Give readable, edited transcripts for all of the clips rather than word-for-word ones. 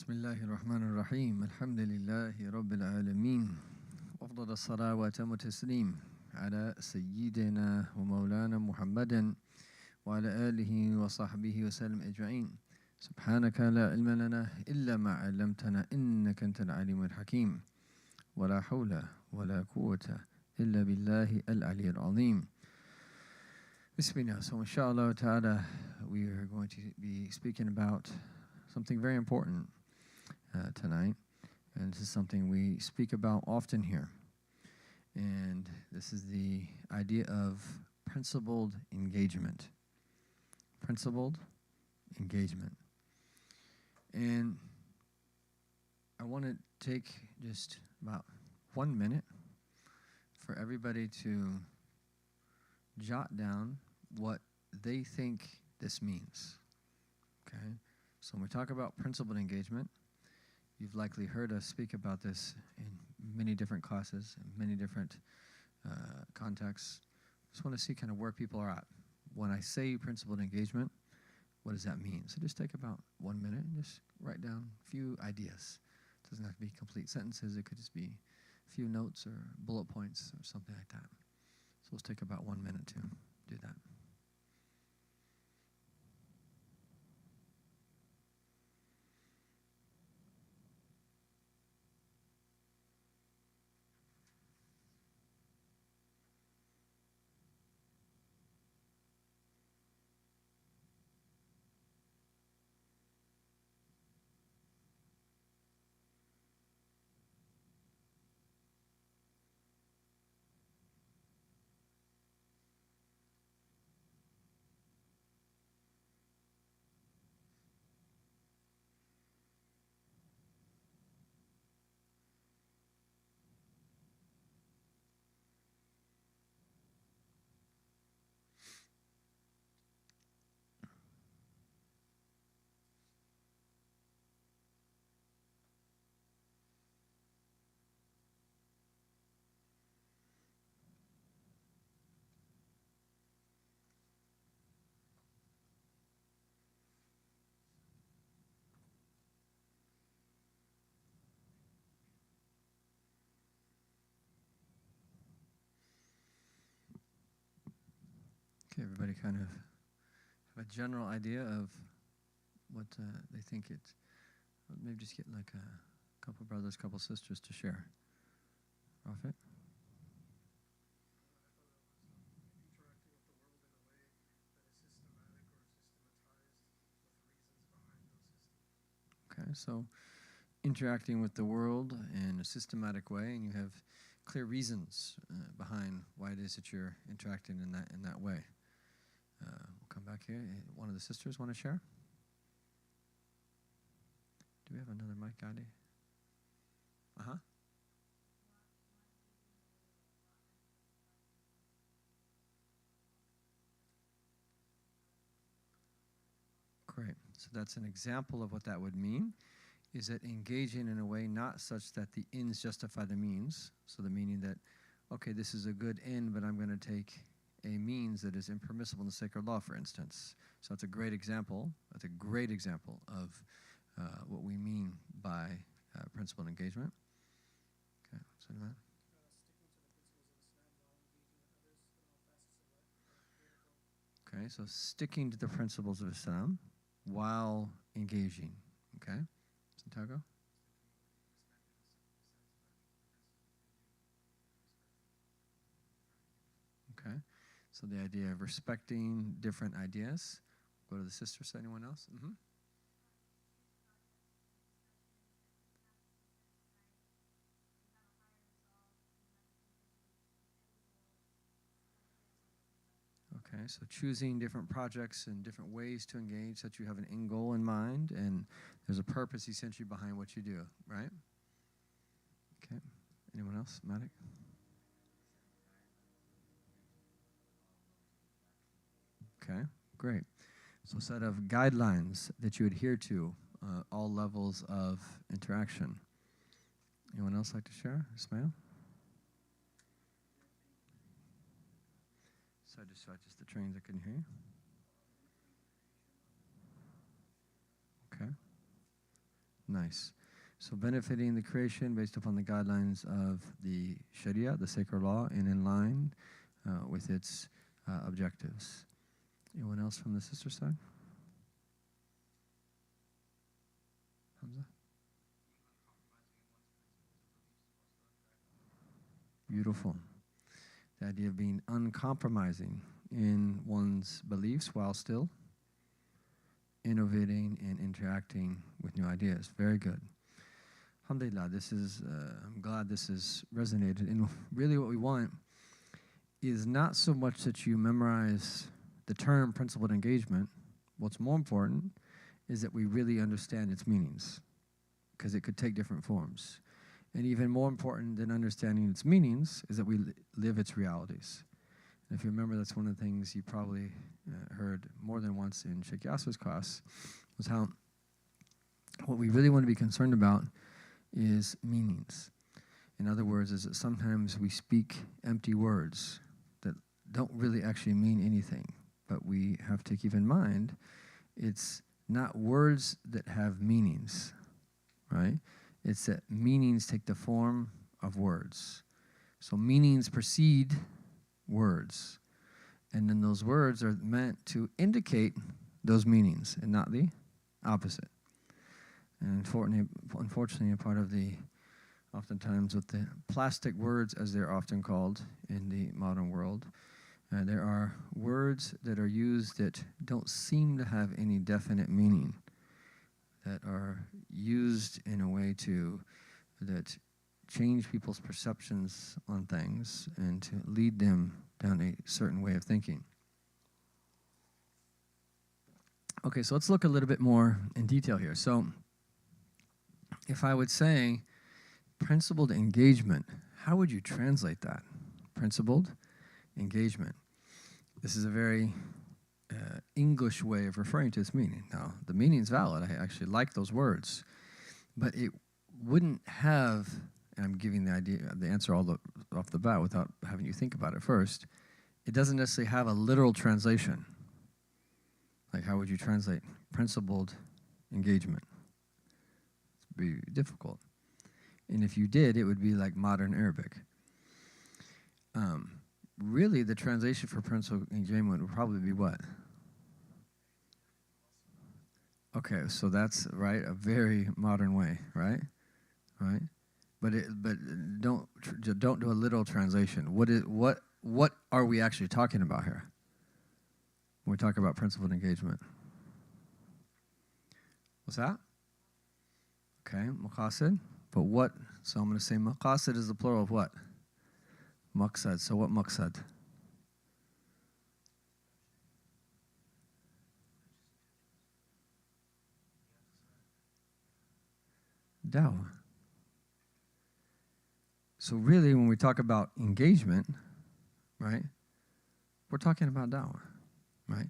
بسم الله الرحمن الرحيم الحمد لله رب العالمين وأفضل الصلاة وأتم التسليم على سيدنا ومولانا محمد وعلى آله وصحبه وسلم أجمعين. سبحانك لا علم لنا إلا ما علمتنا إنك أنت العليم الحكيم ولا حول ولا قوة إلا بالله العلي العظيم. Bismillah. So inshallah ta'ala, we are going to be speaking about something very important tonight. And this is something we speak about often here. And this is the idea of principled engagement. Principled engagement. And I want to take just about 1 minute for everybody to jot down what they think this means. Okay? So when we talk about principled engagement, you've likely heard us speak about this in many different classes, in many different contexts. Just want to see kind of where people are at. When I say principled engagement, what does that mean? So just take about 1 minute and just write down a few ideas. It doesn't have to be complete sentences. It could just be a few notes or bullet points or something like that. So let's take about 1 minute to do that. Okay, everybody kind of have a general idea of what they think it's. Maybe just get like a couple brothers, couple sisters to share. Prophet? Okay, so interacting with the world in a systematic way, and you have clear reasons behind why it is that you're interacting in that way. We'll come back here. One of the sisters want to share? Do we have another mic, Adi? Uh-huh. Great. So that's an example of what that would mean, is that engaging in a way not such that the ends justify the means. So the meaning that, okay, this is a good end, but I'm going to take a means that is impermissible in the sacred law, for instance. So that's a great example. That's a great example of what we mean by principled engagement. Okay, so that. Okay, so sticking to the principles of Islam while engaging. Okay, Santiago? Okay, so the idea of respecting different ideas. Go to the sisters. Anyone else? Mm-hmm. Okay, so choosing different projects and different ways to engage, that you have an end goal in mind, and there's a purpose essentially behind what you do, right? Okay, anyone else? Matic? Okay, great. So a set of guidelines that you adhere to all levels of interaction. Anyone else like to share? Ismail? Just the trains, I couldn't hear you. Nice. So benefiting the creation based upon the guidelines of the Sharia, the sacred law, and in line with its objectives. Anyone else from the sister side? Hamza? Beautiful. The idea of being uncompromising in one's beliefs while still innovating and interacting with new ideas. Very good. Alhamdulillah, I'm glad this has resonated. And really what we want is not so much that you memorize the term principled engagement. What's more important is that we really understand its meanings, because it could take different forms. And even more important than understanding its meanings is that we live its realities. And if you remember, that's one of the things you probably heard more than once in Sheikh Yasser's class, was how what we really want to be concerned about is meanings. In other words, is that sometimes we speak empty words that don't really actually mean anything. But we have to keep in mind, it's not words that have meanings, right? It's that meanings take the form of words. So meanings precede words. And then those words are meant to indicate those meanings and not the opposite. And unfortunately, a part of oftentimes with the plastic words, as they're often called in the modern world, there are words that are used that don't seem to have any definite meaning, that are used in a way that change people's perceptions on things and to lead them down a certain way of thinking. Okay, so let's look a little bit more in detail here. So if I would say principled engagement, how would you translate that? Principled engagement. This is a very English way of referring to its meaning. Now, the meaning's valid. I actually like those words. But it wouldn't have, and I'm giving the answer off the bat without having you think about it first, it doesn't necessarily have a literal translation. Like, how would you translate principled engagement? It'd be difficult. And if you did, it would be like modern Arabic. Really, the translation for principled engagement would probably be what? Okay, so that's right, a very modern way, right? Right? But don't do a literal translation. What are we actually talking about here when we talk about principled engagement? What's that? Okay, Maqasid. But what? So I'm going to say Maqasid is the plural of what? Maqsad. So what Maqsad? Dawah. So really, when we talk about engagement, right, we're talking about dawah, right?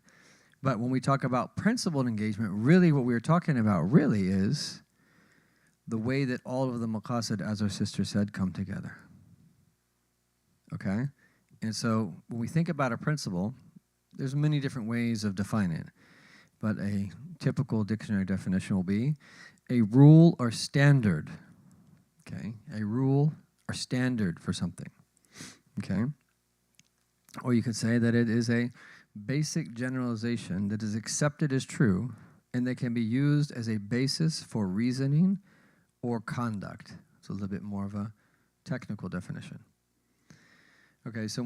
But when we talk about principled engagement, really what we're talking about really is the way that all of the maqasid, as our sister said, come together. Okay? And so when we think about a principle, there's many different ways of defining it. But a typical dictionary definition will be a rule or standard. Okay? A rule or standard for something. Okay? Or you could say that it is a basic generalization that is accepted as true and that can be used as a basis for reasoning or conduct. It's a little bit more of a technical definition. Okay, so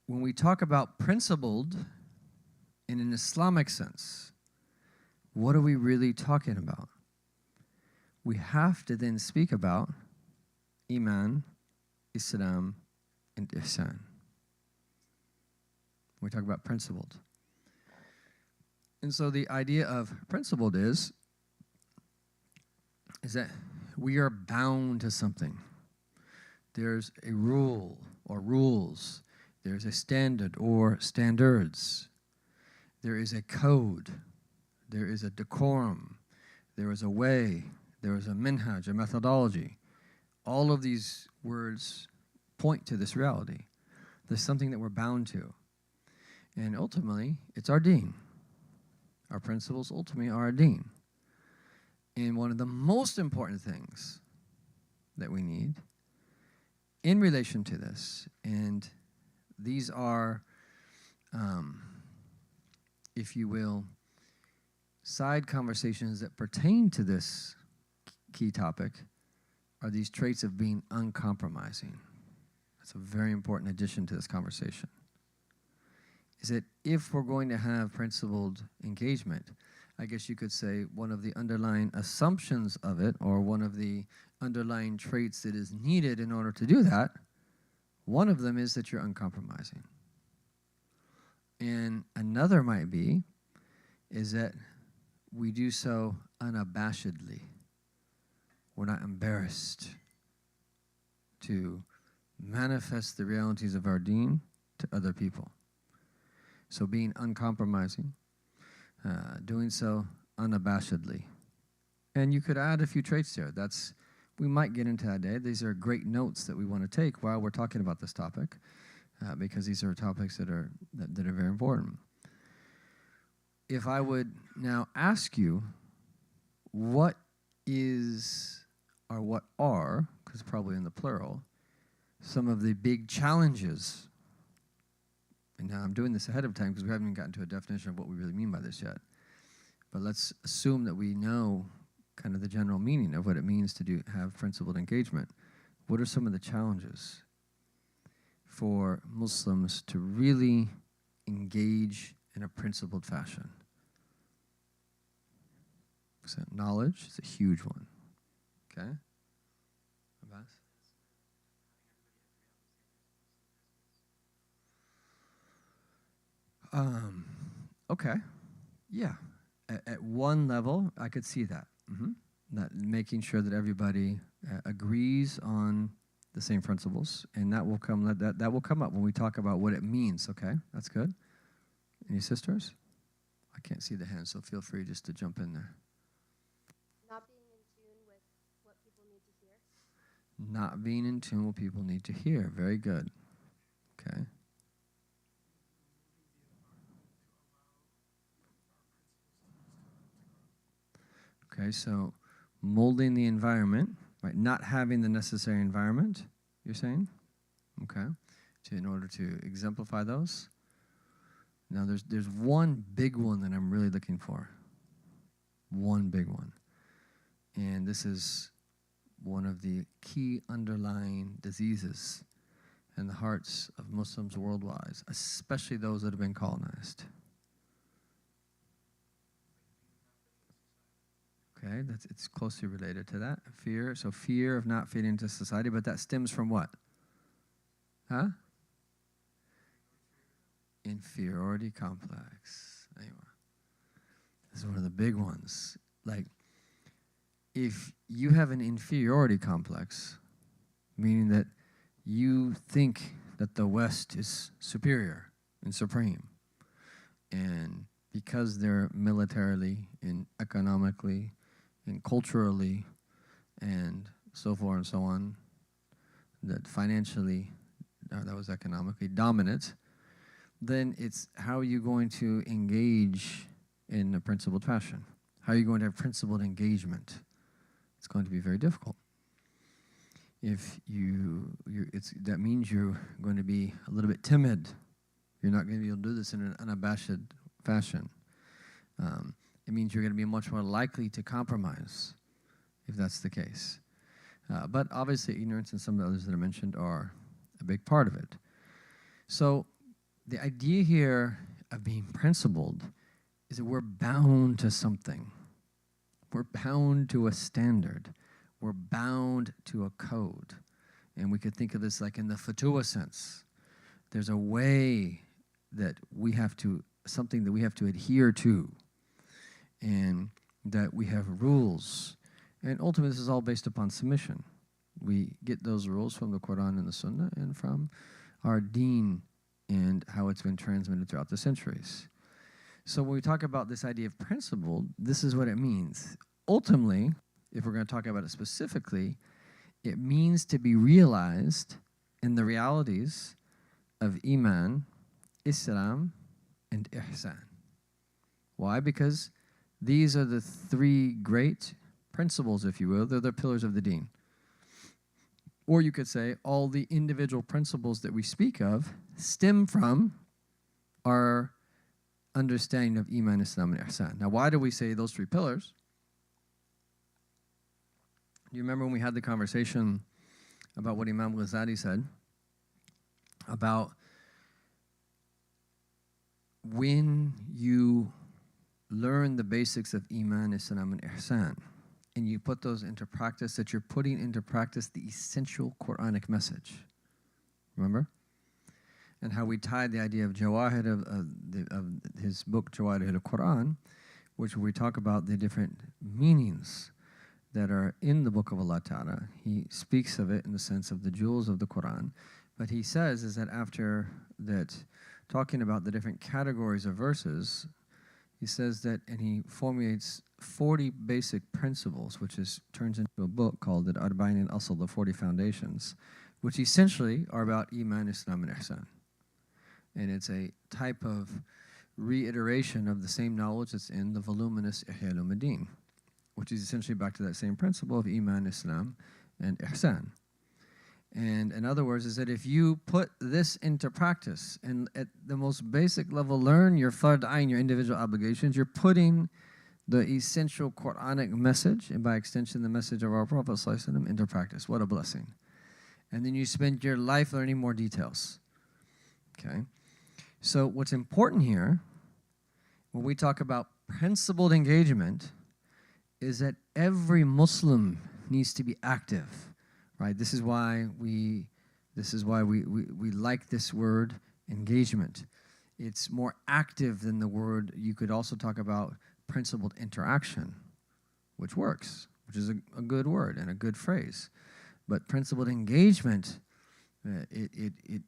when we talk about principled in an Islamic sense, what are we really talking about? We have to then speak about Iman, Islam, and Ihsan. We talk about principled. And so the idea of principled is that we are bound to something. There's a rule or rules. There's a standard or standards. There is a code. There is a decorum. There is a way. There is a minhaj, a methodology. All of these words point to this reality. There's something that we're bound to. And ultimately, it's our deen. Our principles ultimately are our deen. And one of the most important things that we need in relation to this, and these are, if you will, side conversations that pertain to this key topic, are these traits of being uncompromising. That's a very important addition to this conversation. Is that if we're going to have principled engagement, I guess you could say one of the underlying assumptions of it, or one of the underlying traits that is needed in order to do that, one of them is that you're uncompromising. And another might be, is that we do so unabashedly. We're not embarrassed to manifest the realities of our deen to other people. So being uncompromising, doing so unabashedly. And you could add a few traits there. We might get into that day. These are great notes that we want to take while we're talking about this topic, because these are topics that are very important. If I would now ask you, what is, or what are, because probably in the plural, some of the big challenges, and now I'm doing this ahead of time because we haven't even gotten to a definition of what we really mean by this yet, but let's assume that we know kind of the general meaning of what it means to have principled engagement. What are some of the challenges for Muslims to really engage in a principled fashion? So knowledge is a huge one. Okay? Abbas? Okay. Yeah. At one level, I could see that. That making sure that everybody agrees on the same principles, and that will come. That will come up when we talk about what it means. Okay, that's good. Any sisters? I can't see the hand, so feel free just to jump in there. Not being in tune with what people need to hear. Not being in tune with what people need to hear. Very good. Okay. Okay, so molding the environment, right? Not having the necessary environment, you're saying? Okay. In order to exemplify those. Now, there's one big one that I'm really looking for. One big one. And this is one of the key underlying diseases in the hearts of Muslims worldwide, especially those that have been colonized. Okay, it's closely related to that. Fear, so fear of not fitting into society, but that stems from what? Huh? Inferiority complex. Anyway, this is one of the big ones. Like, if you have an inferiority complex, meaning that you think that the West is superior and supreme, and because they're militarily and economically and culturally and so forth and so on, that financially, that was economically dominant, then it's how are you going to engage in a principled fashion? How are you going to have principled engagement? It's going to be very difficult. If that means you're going to be a little bit timid. You're not going to be able to do this in an unabashed fashion. It means you're going to be much more likely to compromise, if that's the case. But obviously, ignorance and some of the others that I mentioned are a big part of it. So the idea here of being principled is that we're bound to something. We're bound to a standard. We're bound to a code. And we could think of this like in the fatwa sense. There's a way that we have to, something that we have to adhere to, and that we have rules. And ultimately, this is all based upon submission. We get those rules from the Quran and the Sunnah and from our deen and how it's been transmitted throughout the centuries. So when we talk about this idea of principle, this is what it means. Ultimately, if we're going to talk about it specifically, it means to be realized in the realities of Iman, Islam, and Ihsan. Why? Because these are the three great principles, if you will. They're the pillars of the deen. Or you could say all the individual principles that we speak of stem from our understanding of Iman, Islam, and Ihsan. Now, why do we say those three pillars? Do you remember when we had the conversation about what Imam Ghazali said about when you learn the basics of Iman, Islam, and Ihsan, and you put those into practice, that you're putting into practice the essential Quranic message. Remember? And how we tied the idea of Jawahir of his book, Jawahir al-Quran, which we talk about the different meanings that are in the book of Allah Ta'ala. He speaks of it in the sense of the jewels of the Quran. But he says is that after that, talking about the different categories of verses, he says that, and he formulates 40 basic principles, which turns into a book called Al-Arba'in al-Asl, the 40 Foundations, which essentially are about Iman, Islam, and Ihsan. And it's a type of reiteration of the same knowledge that's in the voluminous Ihya al-Ulumuddin, which is essentially back to that same principle of Iman, Islam, and Ihsan. And in other words, is that if you put this into practice and at the most basic level learn your fard ayn, your individual obligations, you're putting the essential Quranic message, and by extension the message of our Prophet ﷺ, into practice. What a blessing. And then you spend your life learning more details. Okay? So what's important here, when we talk about principled engagement, is that every Muslim needs to be active. Right? This is why we like this word engagement. It's more active than the word. You could also talk about principled interaction, which works, which is a good word and a good phrase. But principled engagement, it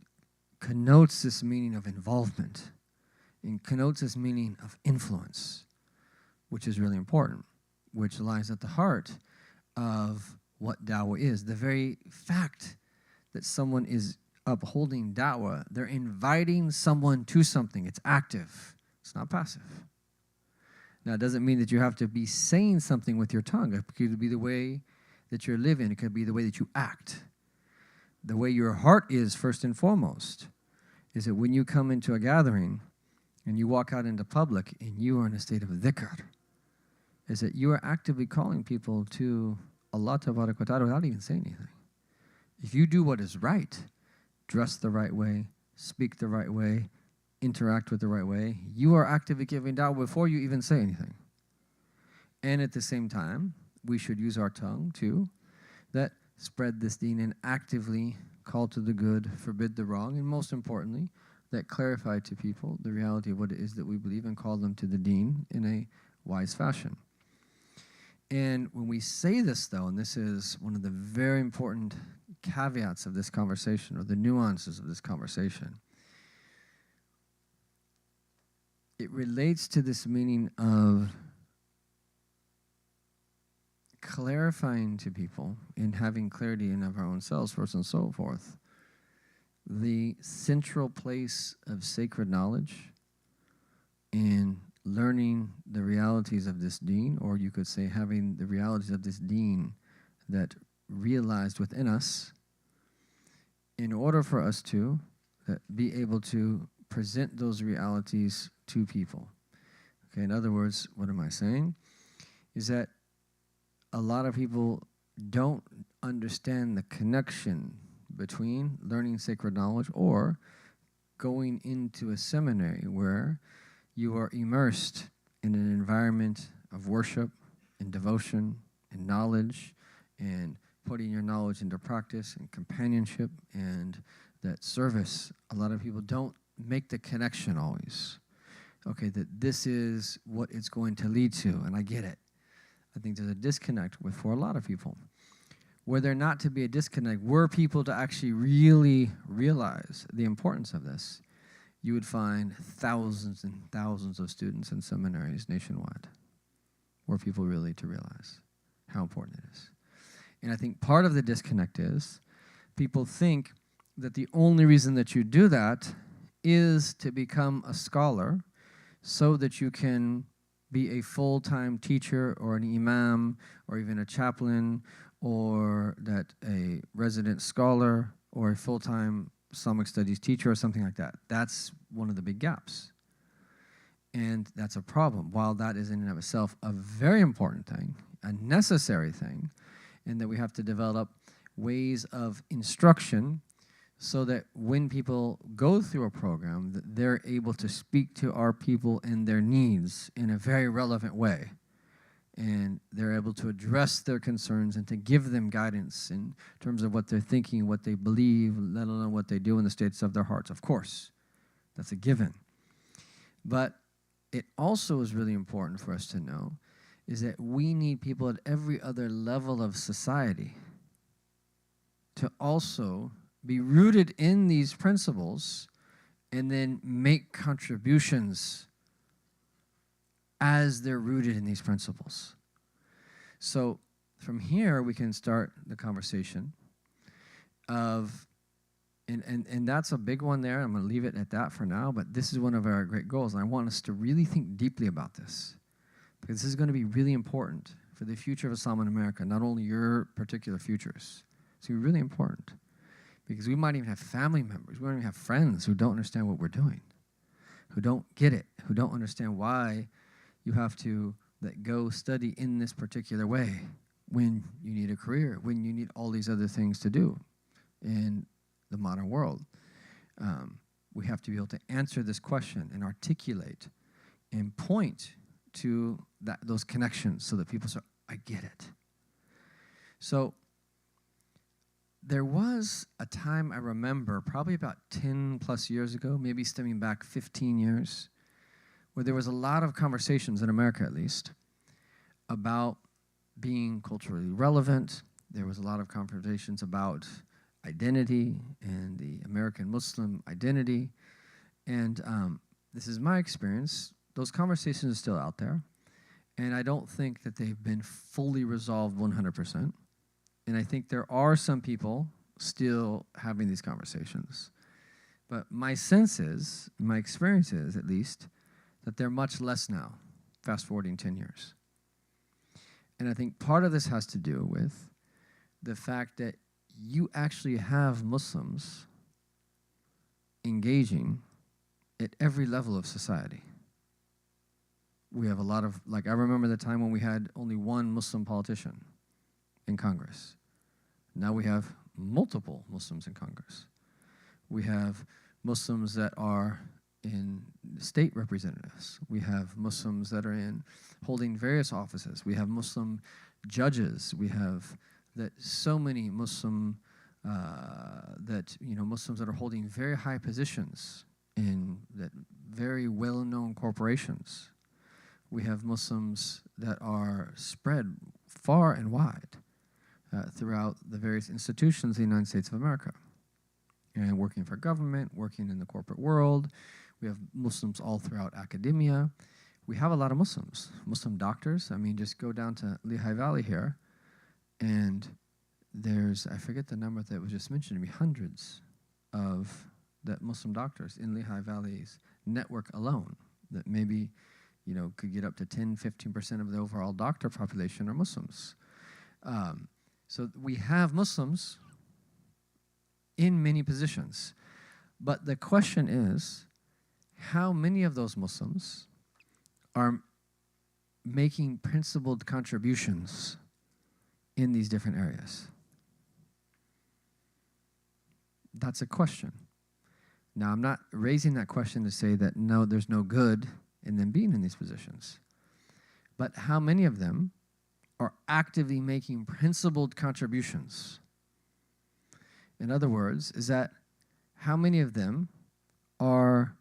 connotes this meaning of involvement. It connotes this meaning of influence, which is really important, which lies at the heart of what da'wah is. The very fact that someone is upholding da'wah, they're inviting someone to something. It's active. It's not passive. Now, it doesn't mean that you have to be saying something with your tongue. It could be the way that you're living. It could be the way that you act. The way your heart is, first and foremost, is that when you come into a gathering and you walk out into public and you are in a state of dhikr, is that you are actively calling people to Allah Tabarak wa Ta'ala without even saying anything. If you do what is right, dress the right way, speak the right way, interact with the right way, you are actively giving da'wah before you even say anything. And at the same time, we should use our tongue too, that spread this deen and actively call to the good, forbid the wrong, and most importantly, that clarify to people the reality of what it is that we believe and call them to the deen in a wise fashion. And when we say this, though, and this is one of the very important caveats of this conversation, or the nuances of this conversation, it relates to this meaning of clarifying to people and having clarity in of our own selves, first and so forth, the central place of sacred knowledge in learning the realities of this deen, or you could say having the realities of this deen that realized within us, in order for us to be able to present those realities to people. Okay, in other words, what am I saying? Is that a lot of people don't understand the connection between learning sacred knowledge or going into a seminary where you are immersed in an environment of worship and devotion and knowledge and putting your knowledge into practice and companionship and that service. A lot of people don't make the connection always. Okay, that this is what it's going to lead to, and I get it. I think there's a disconnect for a lot of people. Were there not to be a disconnect, were people to actually really realize the importance of this, you would find thousands and thousands of students in seminaries nationwide, were people really to realize how important it is. And I think part of the disconnect is people think that the only reason that you do that is to become a scholar so that you can be a full-time teacher or an imam or even a chaplain or that a resident scholar or a full-time Islamic studies teacher or something like that. That's one of the big gaps. And that's a problem. While that is in and of itself a very important thing, a necessary thing, and that we have to develop ways of instruction so that when people go through a program, that they're able to speak to our people and their needs in a very relevant way. And they're able to address their concerns and to give them guidance in terms of what they're thinking, what they believe, let alone what they do in the states of their hearts. Of course, that's a given. But it also is really important for us to know is that we need people at every other level of society to also be rooted in these principles and then make contributions as they're rooted in these principles. So from here, we can start the conversation of, and that's a big one there. I'm going to leave it at that for now, but this is one of our great goals, and I want us to really think deeply about this, because this is going to be really important for the future of Islam in America, not only your particular futures. It's going to be really important, because we might even have family members, we might even have friends who don't understand what we're doing, who don't get it, who don't understand why you have to go study in this particular way when you need a career, when you need all these other things to do in the modern world. We have to be able to answer this question and articulate and point to those connections so that people say, I get it. So there was a time I remember, probably about 10 plus years ago, maybe stemming back 15 years, where there was a lot of conversations, in America at least, about being culturally relevant. There was a lot of conversations about identity and the American Muslim identity. And this is my experience. Those conversations are still out there. And I don't think that they've been fully resolved 100%. And I think there are some people still having these conversations. But my sense is, my experience is at least, that they're much less now, fast forwarding 10 years. And I think part of this has to do with the fact that you actually have Muslims engaging at every level of society. We have a lot of, like, I remember the time when we had only one Muslim politician in Congress. Now we have multiple Muslims in Congress. We have Muslims that are in state representatives. We have Muslims that are in holding various offices. We have Muslim judges. We have that so many Muslim Muslims that are holding very high positions in that very well-known corporations. We have Muslims that are spread far and wide throughout the various institutions in the United States of America, and working for government, working in the corporate world. We have Muslims all throughout academia. We have a lot of Muslims, Muslim doctors. I mean, just go down to Lehigh Valley here, and there's, I forget the number that was just mentioned to me, hundreds of that Muslim doctors in Lehigh Valley's network alone that maybe, could get up to 10, 15% of the overall doctor population are Muslims. So we have Muslims in many positions. But the question is, how many of those Muslims are making principled contributions in these different areas? That's a question. Now, I'm not raising that question to say that, no, there's no good in them being in these positions. But how many of them are actively making principled contributions? In other words, is that how many of them are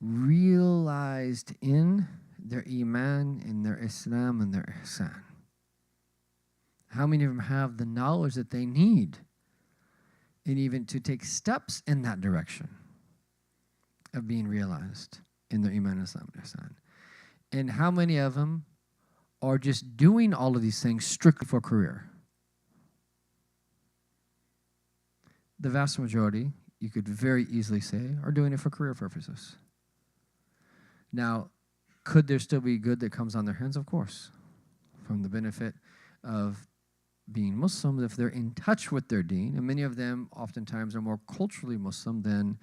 realized in their iman, in their Islam, and their ihsan? How many of them have the knowledge that they need and even to take steps in that direction of being realized in their iman, Islam, and ihsan? And how many of them are just doing all of these things strictly for career? The vast majority, you could very easily say, are doing it for career purposes. Now, Could there still be good that comes on their hands? Of course. From the benefit of being Muslim, if they're in touch with their deen, and many of them oftentimes are more culturally Muslim than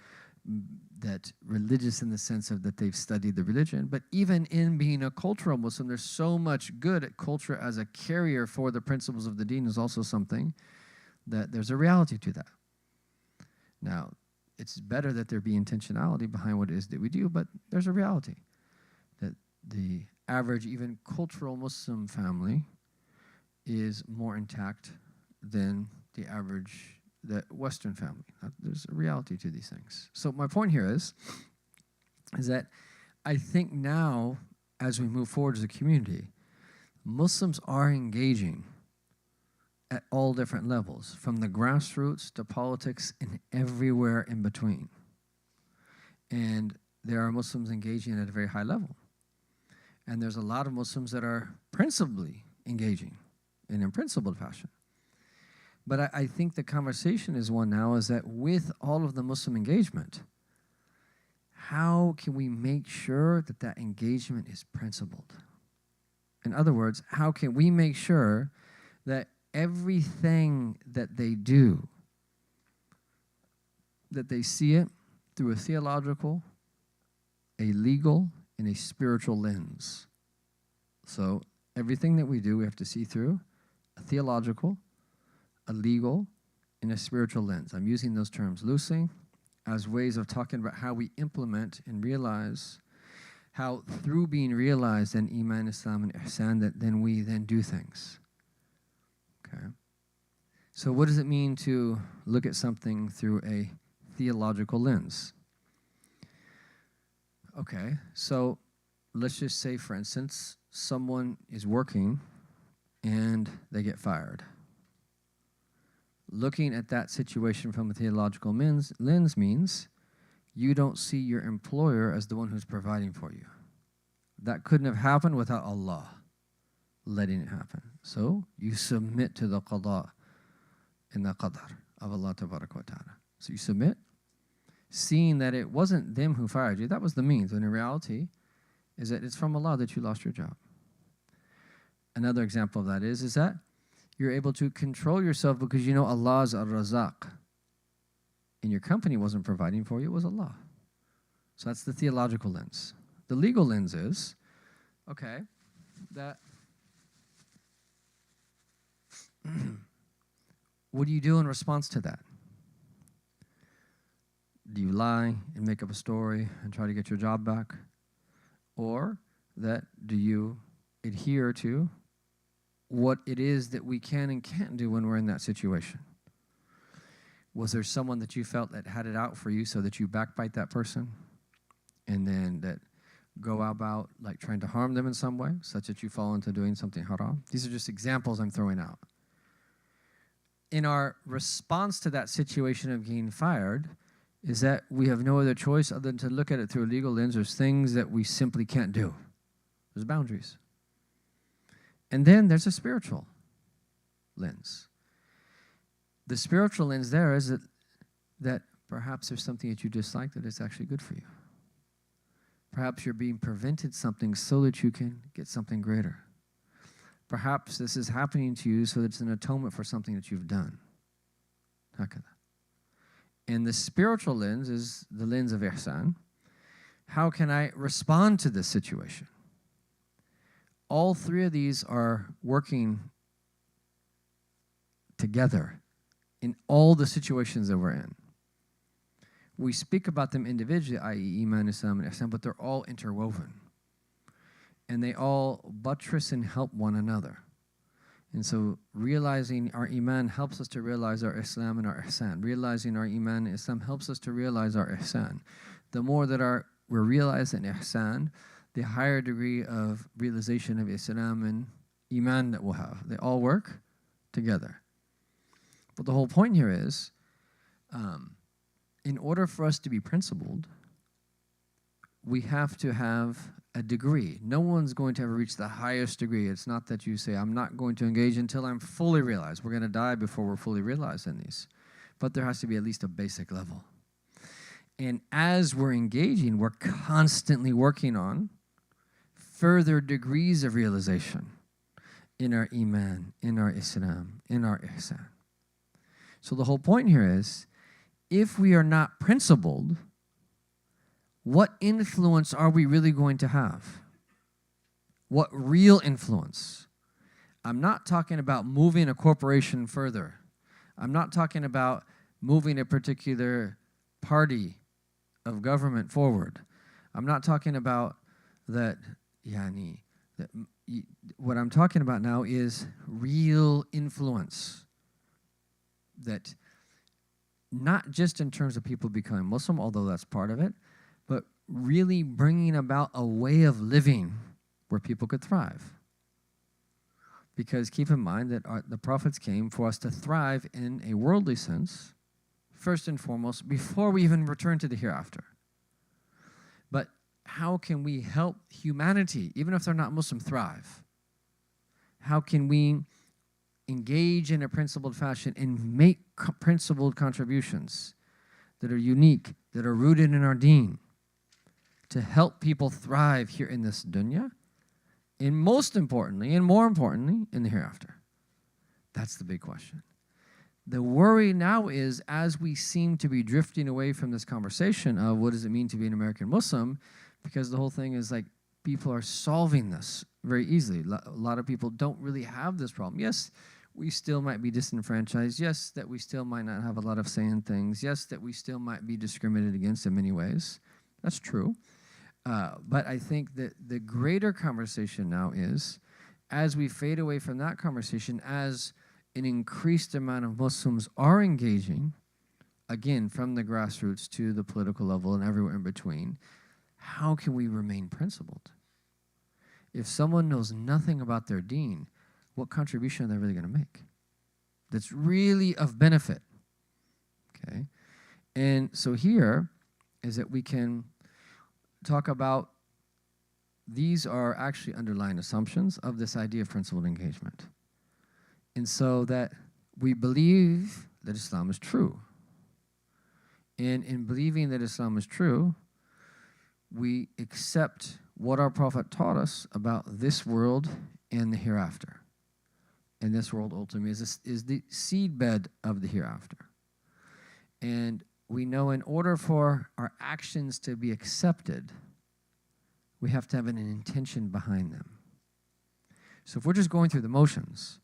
that religious in the sense of that they've studied the religion. But even in being a cultural Muslim, there's so much good at culture as a carrier for the principles of the deen is also something that there's a reality to that. Now, it's better that there be intentionality behind what it is that we do, but there's a reality that the average, even cultural Muslim family is more intact than the average Western family. There's a reality to these things. So my point here is that I think now, as we move forward as a community, Muslims are engaging at all different levels, from the grassroots to politics and everywhere in between. And there are Muslims engaging at a very high level. And there's a lot of Muslims that are principally engaging in a principled fashion. But I think the conversation is one now is that with all of the Muslim engagement, how can we make sure that that engagement is principled? In other words, how can we make sure that everything that they do, that they see it through a theological, a legal, and a spiritual lens? So everything that we do, we have to see through a theological, a legal, and a spiritual lens. I'm using those terms loosely as ways of talking about how we implement and realize how through being realized in Iman, Islam, and Ihsan, that then we then do things. Okay. So what does it mean to look at something through a theological lens? Okay, so let's just say, for instance, someone is working and they get fired. Looking at that situation from a theological lens means you don't see your employer as the one who's providing for you. That couldn't have happened without Allah letting it happen. So you submit to the qada and the qadar of Allah Tabaraka wa Ta'ala. So you submit, seeing that it wasn't them who fired you, that was the means. And in reality, is that it's from Allah that you lost your job. Another example of that is that you're able to control yourself because you know Allah's Ar-Razaq. And your company wasn't providing for you, it was Allah. So that's the theological lens. The legal lens is, okay, that what do you do in response to that? Do you lie and make up a story and try to get your job back? Or that do you adhere to what it is that we can and can't do when we're in that situation? Was there someone that you felt that had it out for you so that you backbite that person and then that go about like trying to harm them in some way such that you fall into doing something haram? These are just examples I'm throwing out. In our response to that situation of getting fired is that we have no other choice other than to look at it through a legal lens. There's things that we simply can't do. There's boundaries. And then there's a spiritual lens. The spiritual lens there is that perhaps there's something that you dislike that is actually good for you. Perhaps you're being prevented something so that you can get something greater. Perhaps this is happening to you so that it's an atonement for something that you've done. Hakada. And the spiritual lens is the lens of ihsan. How can I respond to this situation? All three of these are working together in all the situations that we're in. We speak about them individually, i.e. Iman, Islam, and Ihsan, but they're all interwoven. And they all buttress and help one another. And so realizing our Iman helps us to realize our Islam and our Ihsan. Realizing our Iman and Islam helps us to realize our Ihsan. The more that we're realizing Ihsan, the higher degree of realization of Islam and Iman that we'll have. They all work together. But the whole point here is, in order for us to be principled, we have to have a degree. No one's going to ever reach the highest degree. It's not that you say, I'm not going to engage until I'm fully realized. We're going to die before we're fully realized in these. But there has to be at least a basic level. And as we're engaging, we're constantly working on further degrees of realization in our Iman, in our Islam, in our Ihsan. So the whole point here is, if we are not principled, what influence are we really going to have? What real influence? I'm not talking about moving a corporation further. I'm not talking about moving a particular party of government forward. I'm not talking about that, what I'm talking about now is real influence. That not just in terms of people becoming Muslim, although that's part of it, but really bringing about a way of living where people could thrive. Because keep in mind that the prophets came for us to thrive in a worldly sense, first and foremost, before we even return to the hereafter. But how can we help humanity, even if they're not Muslim, thrive? How can we engage in a principled fashion and make principled contributions that are unique, that are rooted in our deen, to help people thrive here in this dunya, and most importantly, and more importantly, in the hereafter? That's the big question. The worry now is, as we seem to be drifting away from this conversation of what does it mean to be an American Muslim, because the whole thing is like people are solving this very easily. A lot of people don't really have this problem. Yes, we still might be disenfranchised. Yes, that we still might not have a lot of say in things. Yes, that we still might be discriminated against in many ways. That's true. But I think that the greater conversation now is, as we fade away from that conversation, as an increased amount of Muslims are engaging, again, from the grassroots to the political level and everywhere in between, how can we remain principled? If someone knows nothing about their deen, what contribution are they really going to make that's really of benefit? Okay? And so here is that we can talk about, these are actually underlying assumptions of this idea of principled engagement. And so that we believe that Islam is true. And in believing that Islam is true, we accept what our Prophet taught us about this world and the hereafter. And this world ultimately is the seedbed of the hereafter. And we know in order for our actions to be accepted, we have to have an intention behind them. So if we're just going through the motions,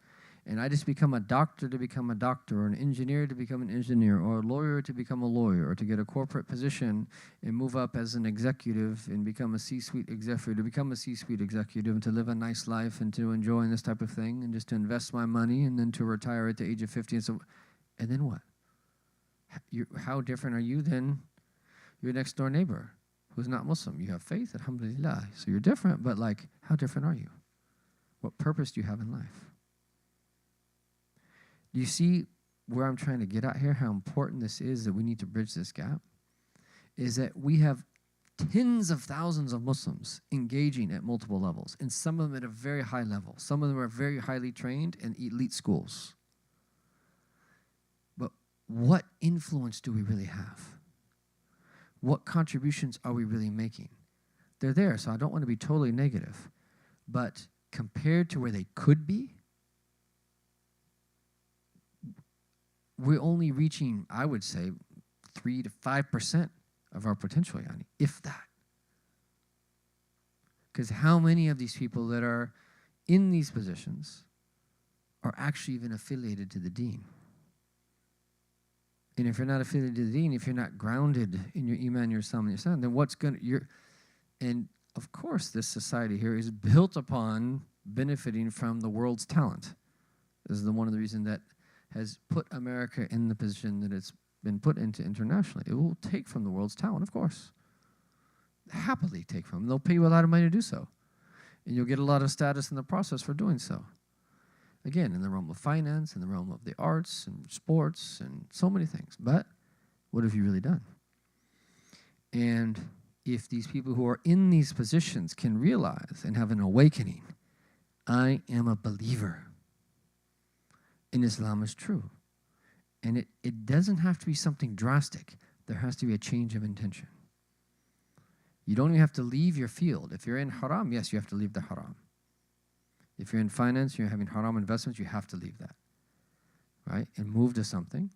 and I just become a doctor to become a doctor, or an engineer to become an engineer, or a lawyer to become a lawyer, or to get a corporate position and move up as an executive and become a C-suite executive, to become a C-suite executive and to live a nice life and to enjoy this type of thing and just to invest my money and then to retire at the age of 50. And then what? How different are you than your next door neighbor who's not Muslim? You have faith, alhamdulillah. So you're different, but like, how different are you? What purpose do you have in life? Do you see where I'm trying to get at here? How important this is, that we need to bridge this gap? Is that we have tens of thousands of Muslims engaging at multiple levels, and some of them at a very high level. Some of them are very highly trained in elite schools. But what influence do we really have? What contributions are we really making? They're there, so I don't want to be totally negative. But compared to where they could be, we're only reaching, I would say, 3 to 5% of our potential, if that. Because how many of these people that are in these positions are actually even affiliated to the deen? And if you're not affiliated to the deen, if you're not grounded in your iman, your Islam, and your Islam, then what's going to, and of course this society here is built upon benefiting from the world's talent. This is one of the reasons that has put America in the position that it's been put into internationally. It will take from the world's talent, of course. Happily take from them. They'll pay you a lot of money to do so. And you'll get a lot of status in the process for doing so. Again, in the realm of finance, in the realm of the arts and sports and so many things. But what have you really done? And if these people who are in these positions can realize and have an awakening, I am a believer, and Islam is true. And it doesn't have to be something drastic. There has to be a change of intention. You don't even have to leave your field. If you're in haram, yes, you have to leave the haram. If you're in finance, you're having haram investments, you have to leave that, right? And move to something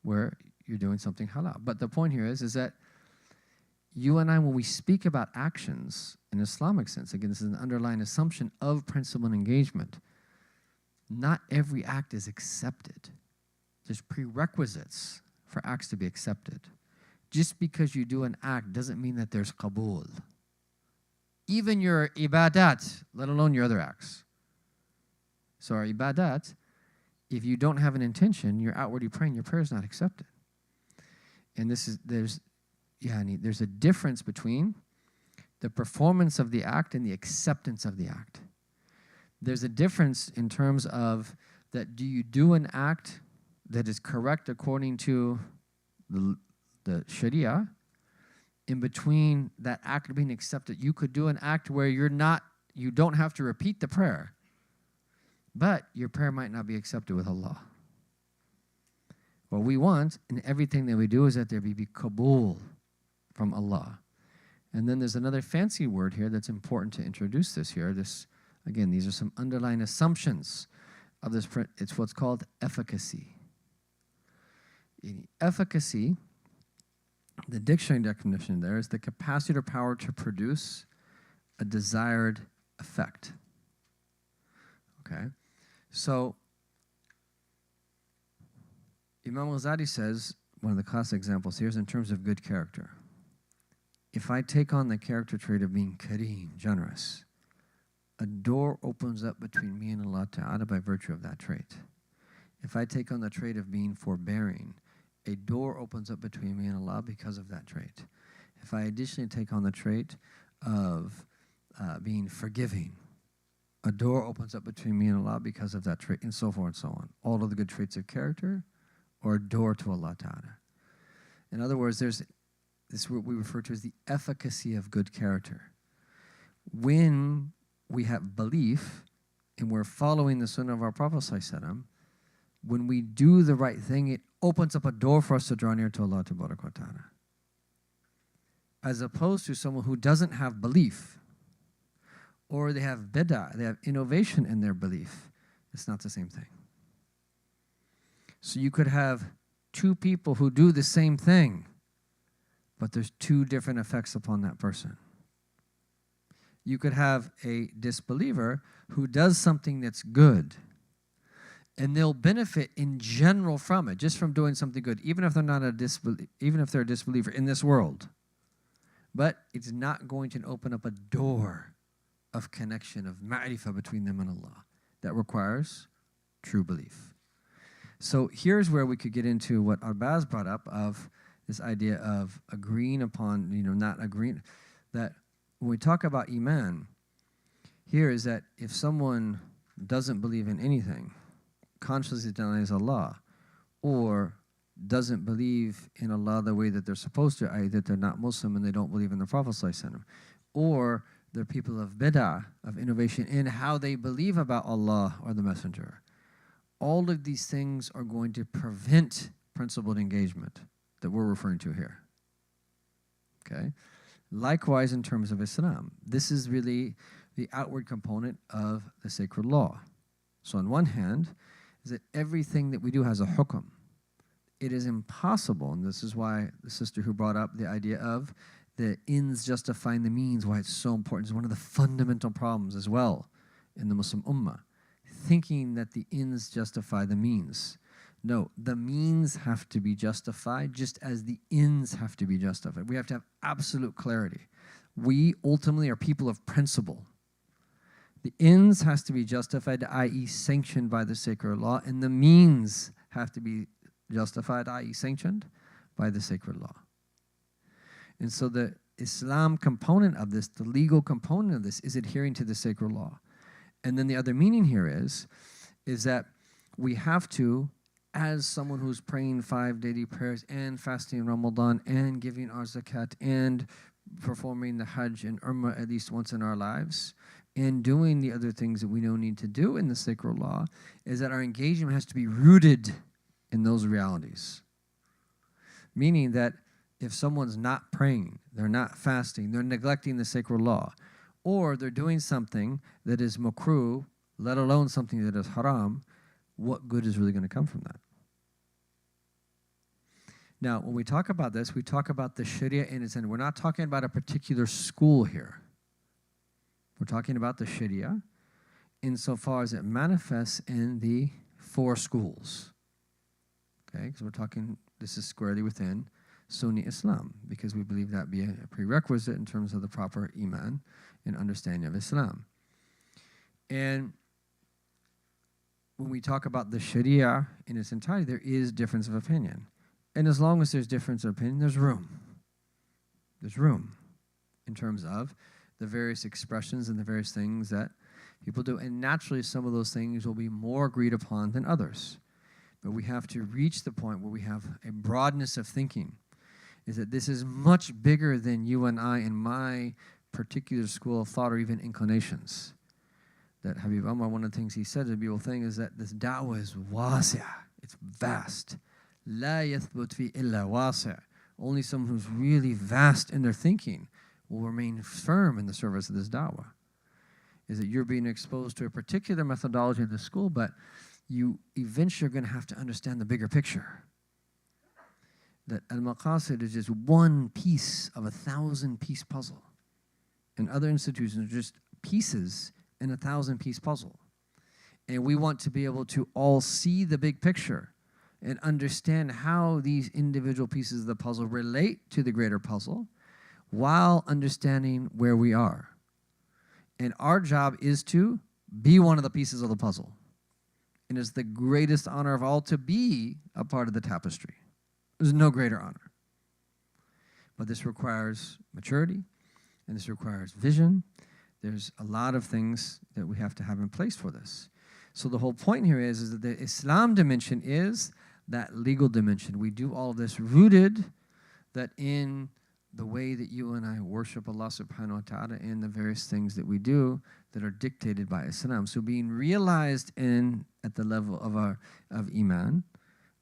where you're doing something halal. But the point here is that you and I, when we speak about actions in Islamic sense, again, this is an underlying assumption of principle and engagement. Not every act is accepted. There's prerequisites for acts to be accepted. Just because you do an act doesn't mean that there's qabul. Even your ibadat, let alone your other acts. So our ibadat, if you don't have an intention, you're outwardly praying, your prayer is not accepted. And there's a difference between the performance of the act and the acceptance of the act. There's a difference in terms of that, do you do an act that is correct according to the Sharia? In between that act being accepted, you could do an act where you don't have to repeat the prayer, but your prayer might not be accepted with Allah. What we want in everything that we do is that there be qabul from Allah. And then there's another fancy word here that's important to introduce this here. Again, these are some underlying assumptions of this. It's what's called efficacy. Efficacy, the dictionary definition there, is the capacity or power to produce a desired effect. Okay? So, Imam Ghazali says, one of the classic examples here is in terms of good character. If I take on the character trait of being kareem, generous, a door opens up between me and Allah Ta'ala by virtue of that trait. If I take on the trait of being forbearing, a door opens up between me and Allah because of that trait. If I additionally take on the trait of being forgiving, a door opens up between me and Allah because of that trait, and so forth and so on. All of the good traits of character, or a door to Allah Ta'ala. In other words, this is what we refer to as the efficacy of good character. When we have belief and we're following the sunnah of our Prophet ﷺ, when we do the right thing, it opens up a door for us to draw near to Allah Ta'ala. As opposed to someone who doesn't have belief, or they have bid'ah, they have innovation in their belief. It's not the same thing. So you could have two people who do the same thing, but there's two different effects upon that person. You could have a disbeliever who does something that's good, and they'll benefit in general from it, just from doing something good, even if they're not a disbeliever in this world. But it's not going to open up a door of connection, of ma'rifah between them and Allah. That requires true belief. So here's where we could get into what Arbaz brought up of this idea of agreeing upon, not agreeing. That when we talk about iman, here is that if someone doesn't believe in anything, consciously denies Allah, or doesn't believe in Allah the way that they're supposed to, i.e. that they're not Muslim and they don't believe in the Prophet ﷺ, or they're people of bid'ah, of innovation in how they believe about Allah or the Messenger. All of these things are going to prevent principled engagement that we're referring to here. Okay? Likewise, in terms of Islam, this is really the outward component of the sacred law. So on one hand, is that everything that we do has a hukum. It is impossible, and this is why the sister who brought up the idea of the ends justifying the means, why it's so important. It's one of the fundamental problems as well in the Muslim Ummah, thinking that the ends justify the means. No, the means have to be justified just as the ends have to be justified. We have to have absolute clarity. We ultimately are people of principle. The ends has to be justified, i.e. sanctioned by the sacred law, and the means have to be justified, i.e. sanctioned by the sacred law. And so the Islam component of this, the legal component of this, is adhering to the sacred law. And then the other meaning here is that we have to, as someone who's praying 5 daily prayers and fasting Ramadan and giving our zakat and performing the Hajj and Umrah at least once in our lives and doing the other things that we don't need to do in the sacred law, is that our engagement has to be rooted in those realities. Meaning that If someone's not praying, they're not fasting, they're neglecting the sacred law, or they're doing something that is makruh, let alone something that is haram, what good is really going to come from that? Now, when we talk about this, we talk about the Sharia in its end. We're not talking about a particular school here. We're talking about the Sharia insofar as it manifests in the 4 schools. Okay, because we're talking, this is squarely within Sunni Islam, because we believe that be a prerequisite in terms of the proper iman and understanding of Islam. And when we talk about the Sharia in its entirety, there is difference of opinion. And as long as there's difference of opinion, there's room. There's room in terms of the various expressions and the various things that people do. And naturally, some of those things will be more agreed upon than others. But we have to reach the point where we have a broadness of thinking, is that this is much bigger than you and I and my particular school of thought or even inclinations. That Habib Umar, one of the things he said, the beautiful thing is that this da'wah is wasi'ah, it's vast. La yathbut fi illa wasi'. Only someone who's really vast in their thinking will remain firm in the service of this da'wah. Is that you're being exposed to a particular methodology in the school, but you eventually are going to have to understand the bigger picture. That Al-Maqasid is just one piece of a 1,000-piece puzzle. And other institutions are just pieces in a 1,000-piece puzzle. And we want to be able to all see the big picture and understand how these individual pieces of the puzzle relate to the greater puzzle while understanding where we are. And our job is to be one of the pieces of the puzzle. And it's the greatest honor of all to be a part of the tapestry. There's no greater honor. But this requires maturity, and this requires vision. There's a lot of things that we have to have in place for this. So the whole point here is that the Islam dimension is that legal dimension. We do all this rooted that in the way that you and I worship Allah subhanahu wa ta'ala and the various things that we do that are dictated by Islam. So being realized at the level of Iman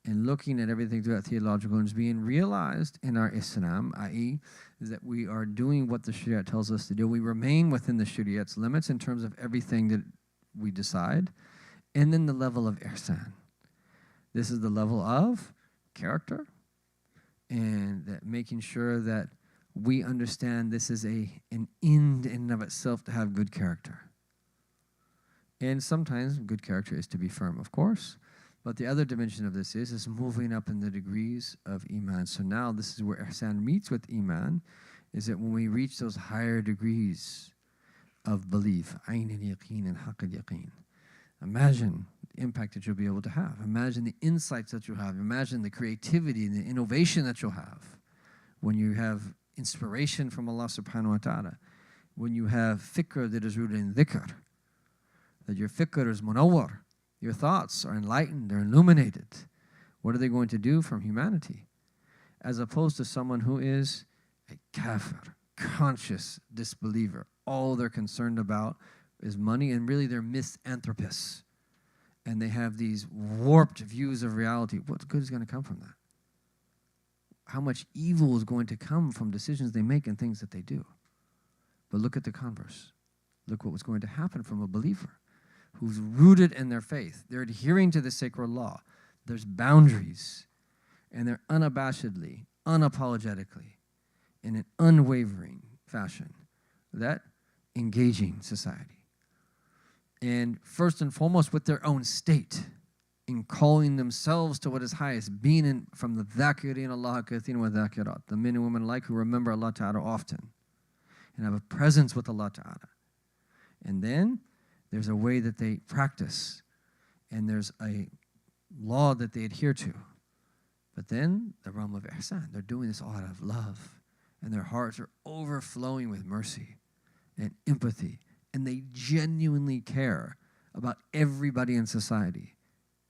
and looking at everything through that theological lens, being realized in our Islam, i.e. is that we are doing what the Sharia tells us to do. We remain within the Shariat's limits in terms of everything that we decide. And then the level of ihsan. This is the level of character and that making sure that we understand this is an end in and of itself to have good character. And sometimes good character is to be firm, of course. But the other dimension of this is moving up in the degrees of Iman. So now this is where ihsan meets with Iman, is that when we reach those higher degrees of belief, ayn al-yaqeen and haqq al-yaqeen, imagine the impact that you'll be able to have. Imagine the insights that you'll have. Imagine the creativity and the innovation that you'll have when you have inspiration from Allah subhanahu wa ta'ala, when you have fikr that is rooted in dhikr, that your fikr is munawwar, your thoughts are enlightened, they're illuminated. What are they going to do from humanity? As opposed to someone who is a kafir, conscious disbeliever. All they're concerned about is money, and really they're misanthropists. And they have these warped views of reality. What good is going to come from that? How much evil is going to come from decisions they make and things that they do? But look at the converse. Look what was going to happen from a believer who's rooted in their faith. They're adhering to the sacred law. There's boundaries. And they're unabashedly, unapologetically, in an unwavering fashion, that engaging society. And first and foremost with their own state, in calling themselves to what is highest, being from the dhakirin Allah kathin wa dhakirat, the men and women alike who remember Allah Ta'ala often and have a presence with Allah Ta'ala. And then there's a way that they practice, and there's a law that they adhere to. But then the realm of ihsan, they're doing this all out of love, and their hearts are overflowing with mercy and empathy, and they genuinely care about everybody in society,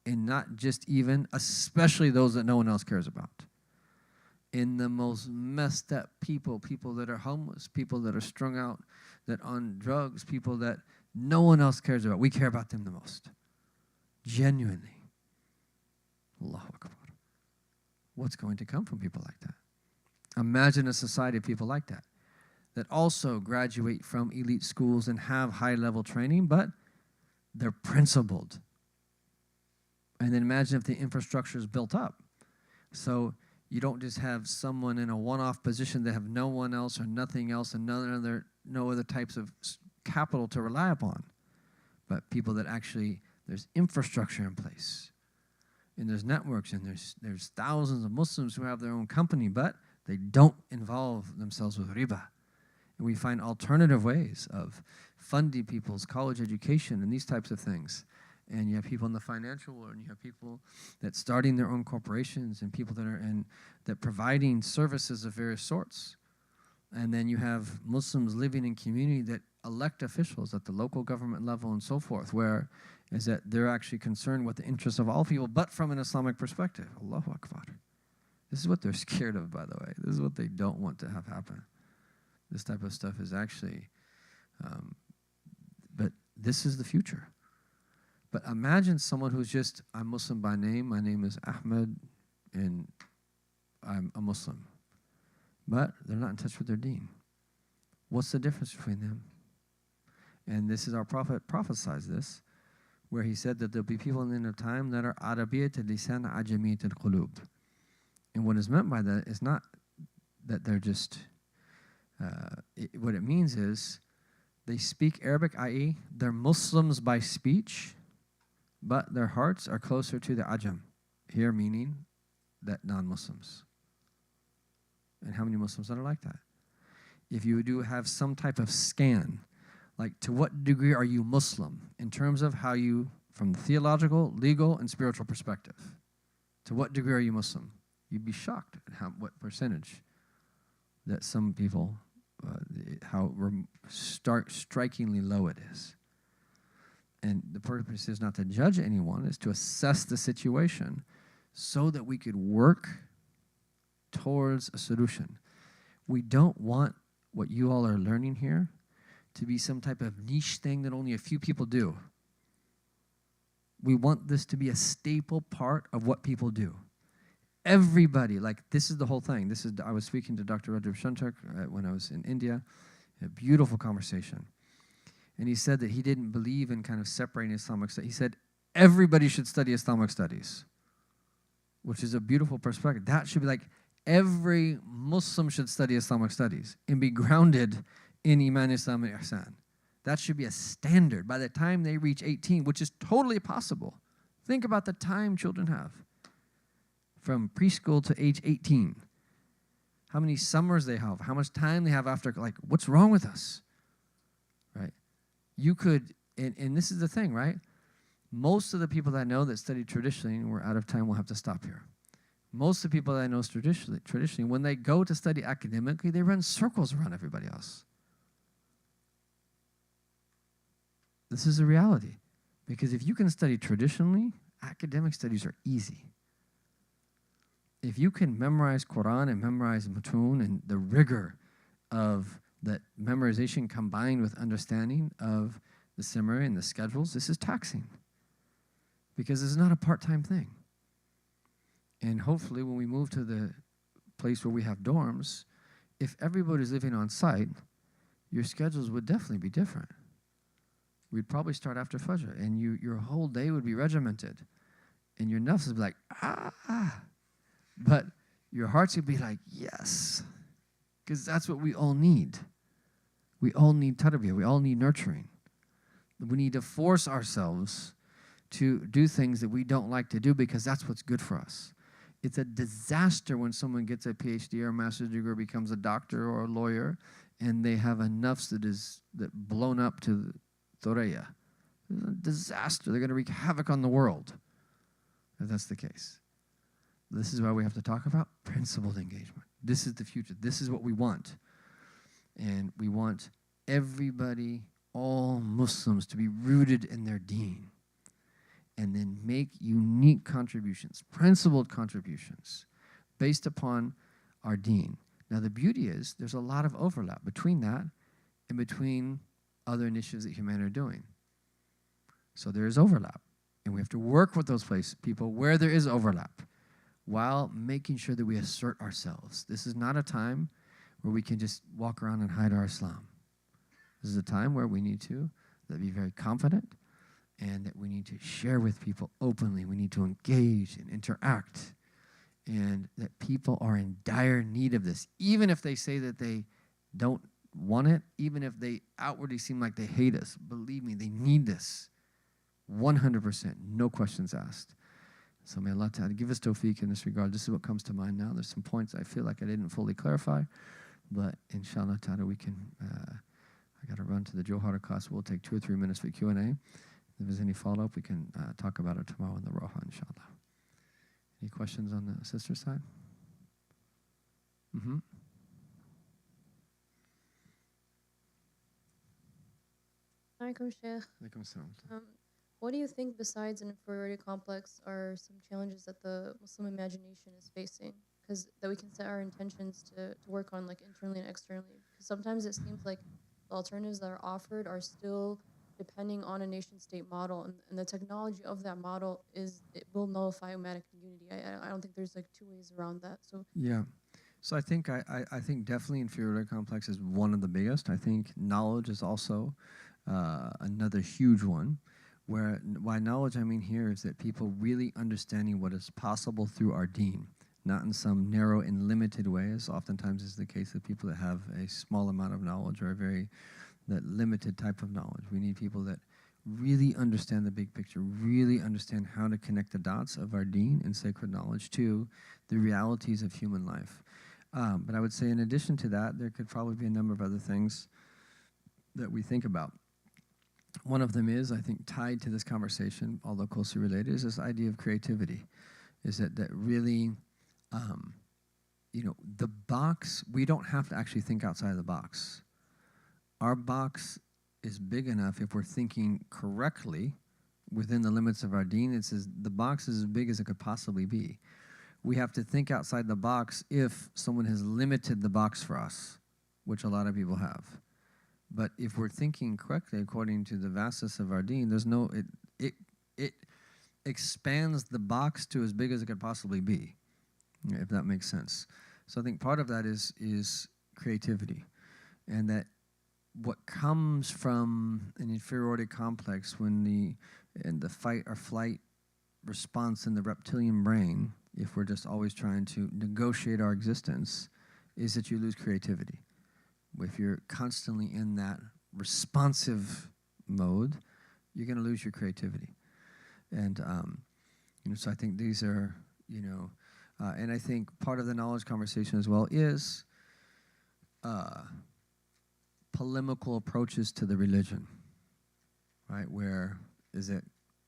and not just even, especially those that no one else cares about. In the most messed up people that are homeless, people that are strung out, that are on drugs, people that no one else cares about. We care about them the most. Genuinely. Allahu Akbar. What's going to come from people like that? Imagine a society of people like that also graduate from elite schools and have high-level training, but they're principled. And then imagine if the infrastructure is built up. So you don't just have someone in a one-off position that have no one else or nothing else and no other types of capital to rely upon, but people that actually, there's infrastructure in place. And there's networks, and there's thousands of Muslims who have their own company, but they don't involve themselves with riba. And we find alternative ways of funding people's college education and these types of things. And you have people in the financial world, and you have people that starting their own corporations, and people that providing services of various sorts. And then you have Muslims living in community that elect officials at the local government level and so forth, where is that they're actually concerned with the interests of all people, but from an Islamic perspective. Allahu Akbar. This is what they're scared of, by the way. This is what they don't want to have happen. This type of stuff is actually, but this is the future. But imagine someone who's just, I'm Muslim by name, my name is Ahmed, and I'm a Muslim. But they're not in touch with their deen. What's the difference between them? And this is our Prophet prophesies this, where he said that there'll be people in the end of time that are Arabiyyat al-lisan ajamiyyat al-qulub. And what is meant by that is not that they're just, what it means is they speak Arabic, i.e. they're Muslims by speech, but their hearts are closer to the ajam. Here meaning that non-Muslims. And how many Muslims are like that? If you do have some type of scan, like to what degree are you Muslim in terms of how you, from the theological, legal, and spiritual perspective, to what degree are you Muslim? You'd be shocked at what percentage that some people, how strikingly low it is. And the purpose is not to judge anyone, is to assess the situation so that we could work towards a solution. We don't want what you all are learning here to be some type of niche thing that only a few people do. We want this to be a staple part of what people do. Everybody, like this is the whole thing. I was speaking to Dr. Rajab Shantak when I was in India, a beautiful conversation. And he said that he didn't believe in kind of separating Islamic studies. He said everybody should study Islamic studies, which is a beautiful perspective. That should be like every Muslim should study Islamic studies and be grounded in Iman, Islam, and Ihsan. That should be a standard by the time they reach 18, which is totally possible. Think about the time children have from preschool to age 18. How many summers they have, how much time they have after, like, what's wrong with us, right? You could, and this is the thing, right? Most of the people that I know that study traditionally, and we're out of time, we'll have to stop here. Most of the people that I know traditionally, when they go to study academically, they run circles around everybody else. This is a reality. Because if you can study traditionally, academic studies are easy. If you can memorize Quran and memorize Matun and the rigor of that memorization combined with understanding of the summary and the schedules, this is taxing. Because it's not a part-time thing. And hopefully when we move to the place where we have dorms, if everybody's living on site, your schedules would definitely be different. We'd probably start after Fajr, and your whole day would be regimented. And your nafs would be like, ah. But your hearts would be like, yes. Because that's what we all need. We all need tarbiyah. We all need nurturing. We need to force ourselves to do things that we don't like to do because that's what's good for us. It's a disaster when someone gets a PhD or a master's degree or becomes a doctor or a lawyer and they have a nafs that blown up to Thoraya. It's a disaster. They're going to wreak havoc on the world if that's the case. This is why we have to talk about principled engagement. This is the future. This is what we want. And we want everybody, all Muslims, to be rooted in their deen and then make unique contributions, principled contributions based upon our deen. Now, the beauty is there's a lot of overlap between that and between other initiatives that humanity are doing. So there is overlap. And we have to work with those people where there is overlap. while making sure that we assert ourselves. This is not a time where we can just walk around and hide our Islam. This is a time where we need to be very confident and that we need to share with people openly. We need to engage and interact, and that people are in dire need of this. Even if they say that they don't want it, even if they outwardly seem like they hate us, believe me, they need this. 100%, no questions asked. So may Allah Ta'ala give us tawfiq in this regard. This is what comes to mind now. There's some points I feel like I didn't fully clarify, but inshallah Ta'ala we can, I got to run to the Johar class. We'll take 2 or 3 minutes for Q&A. If there's any follow-up, we can talk about it tomorrow in the Roha, inshallah. Any questions on the sister side? Mm-hmm. Alaikum, Sheikh. Alaikum salam. What do you think, besides an inferiority complex, are some challenges that the Muslim imagination is facing? Because that we can set our intentions to work on, like internally and externally. Because sometimes it seems like the alternatives that are offered are still depending on a nation-state model, and the technology of that model it will nullify ummatic unity. I don't think there's like 2 ways around that. So yeah. So I think definitely inferiority complex is one of the biggest. I think knowledge is also another huge one. By knowledge I mean here is that people really understanding what is possible through our deen, not in some narrow and limited way, as oftentimes is the case with people that have a small amount of knowledge or that limited type of knowledge. We need people that really understand the big picture, really understand how to connect the dots of our deen and sacred knowledge to the realities of human life. But I would say in addition to that, there could probably be a number of other things that we think about. One of them is, I think, tied to this conversation, although closely related, is this idea of creativity. Is that really, the box, we don't have to actually think outside of the box. Our box is big enough if we're thinking correctly within the limits of our deen. It says the box is as big as it could possibly be. We have to think outside the box if someone has limited the box for us, which a lot of people have. But if we're thinking correctly according to the vastness of our deen, it expands the box to as big as it could possibly be, if that makes sense. So I think part of that is creativity, and that what comes from an inferiority complex when the fight or flight response in the reptilian brain, if we're just always trying to negotiate our existence, is that you lose creativity. If you're constantly in that responsive mode, you're going to lose your creativity. And so I think these are, and I think part of the knowledge conversation as well is polemical approaches to the religion, right? Where is it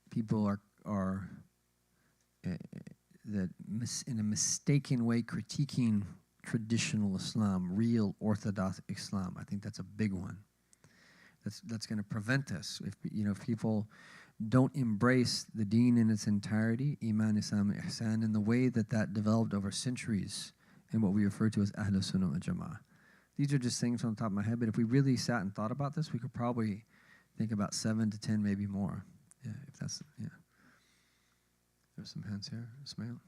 people are that in a mistaken way critiquing traditional Islam, real Orthodox Islam. I think that's a big one. That's going to prevent us. If people don't embrace the deen in its entirety, Iman, Islam, and Ihsan, in the way that developed over centuries, and what we refer to as Ahl Sunnah wal Jama'ah. These are just things on the top of my head, but if we really sat and thought about this, we could probably think about 7 to 10, maybe more. Yeah, if that's, yeah. There's some hands here. Ismail.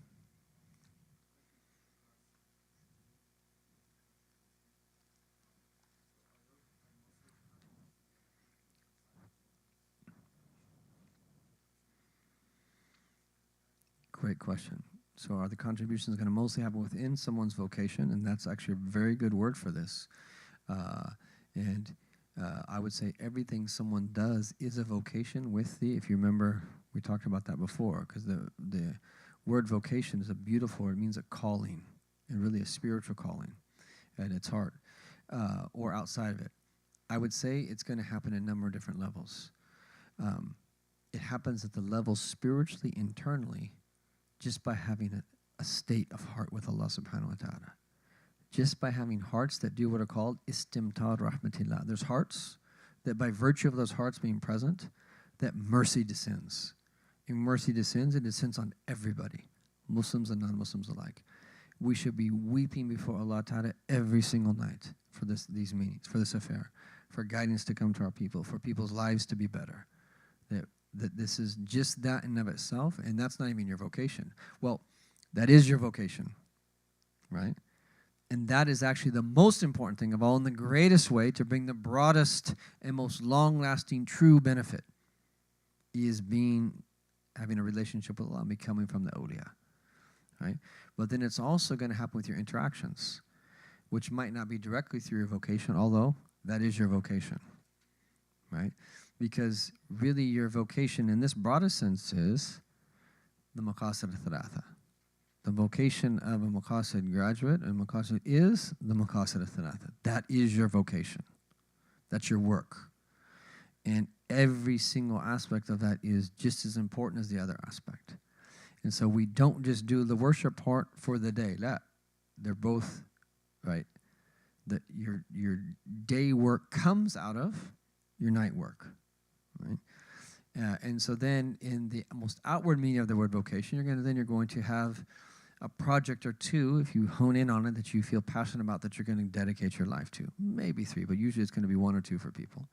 Great question. So are the contributions going to mostly happen within someone's vocation? And that's actually a very good word for this. I would say everything someone does is a vocation with if you remember, we talked about that before, because the word vocation is a beautiful word. It means a calling, and really a spiritual calling at its heart, or outside of it. I would say it's going to happen at a number of different levels. It happens at the level spiritually, internally, just by having a state of heart with Allah subhanahu wa ta'ala. Just by having hearts that do what are called istimtad rahmatillah. There's hearts that by virtue of those hearts being present, that mercy descends. And mercy descends, it descends on everybody, Muslims and non-Muslims alike. We should be weeping before Allah Ta'ala every single night for these meetings, for this affair, for guidance to come to our people, for people's lives to be better. That this is just that in and of itself, and that's not even your vocation. Well, That is your vocation, right? And that is actually the most important thing of all and the greatest way to bring the broadest and most long-lasting true benefit is having a relationship with Allah, becoming from the awliya, right? But then it's also going to happen with your interactions, which might not be directly through your vocation, although that is your vocation, right? Because really your vocation in this broadest sense is the Maqasid al-Thalatha. The vocation of a Maqasid graduate and Maqasid is the Maqasid al-Thalatha. That is your vocation. That's your work. And every single aspect of that is just as important as the other aspect. And so we don't just do the worship part for the day. La, they're both, right? Your day work comes out of your night work, right? And so then in the most outward meaning of the word vocation, you're going to have a project or two, if you hone in on it, that you feel passionate about, that you're going to dedicate your life to. Maybe 3, but usually it's going to be 1 or 2 for people.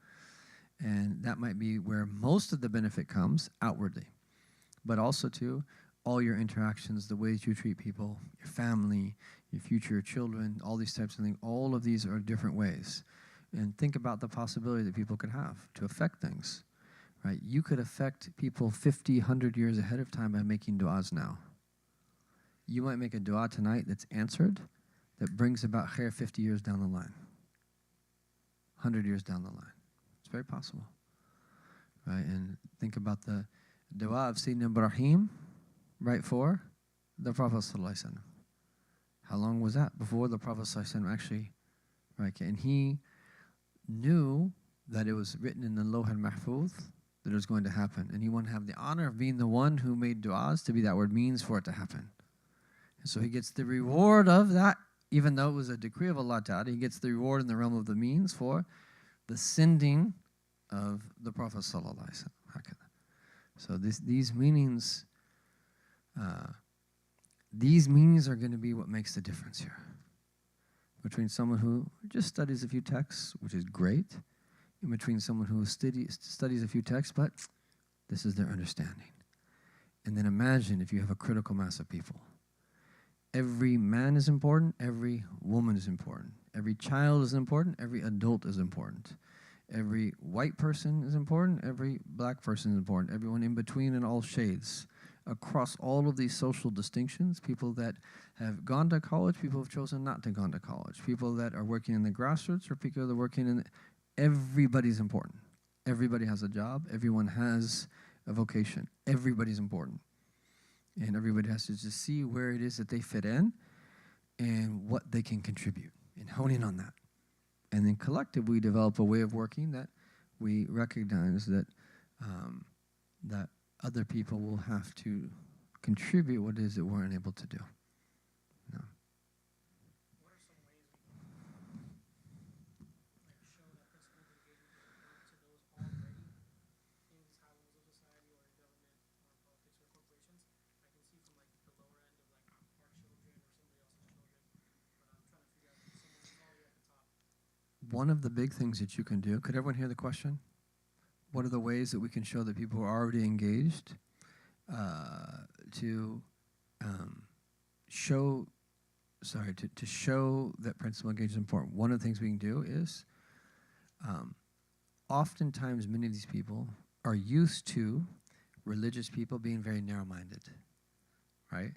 And that might be where most of the benefit comes outwardly. But also, too, all your interactions, the ways you treat people, your family, your future children, all these types of things, all of these are different ways. And think about the possibility that people could have to affect things, right? You could affect people 50, 100 years ahead of time by making du'as now. You might make a dua tonight that's answered, that brings about khair 50 years down the line, 100 years down the line. It's very possible, right? And think about the dua of Sayyidina Ibrahim, right, for the Prophet ﷺ. How long was that before the Prophet ﷺ actually, right? And he knew that it was written in the Lawh al-Mahfuz that it was going to happen. And he wanted to have the honor of being the one who made du'as to be that word means for it to happen. And so he gets the reward of that, even though it was a decree of Allah Ta'ala, he gets the reward in the realm of the means for the sending of the Prophet Sallallahu Alaihi Wasallam. So these meanings are going to be what makes the difference here. Between someone who just studies a few texts, which is great, in between someone who studies a few texts, but this is their understanding. And then imagine if you have a critical mass of people. Every man is important, every woman is important. Every child is important, every adult is important. Every white person is important, every black person is important. Everyone in between in all shades. Across all of these social distinctions, people that have gone to college, people who have chosen not to go to college, people that are working in the grassroots, or people that are working in everybody's important. Everybody has a job, everyone has a vocation, everybody's important. And everybody has to just see where it is that they fit in and what they can contribute, and hone in on that. And then collectively develop a way of working that we recognize that that other people will have to contribute what it is that we're unable to do. No. What are some ways we can show that principle of engagement to those already in these high levels of society, or in government, or politics, or corporations? I can see from the lower end of our children or somebody else's children, but I'm trying to figure out someone who's already at the top. One of the big things that you can do, could everyone hear the question? What are the ways that we can show that people are already engaged to show that principle engagement is important? One of the things we can do is oftentimes many of these people are used to religious people being very narrow-minded, right?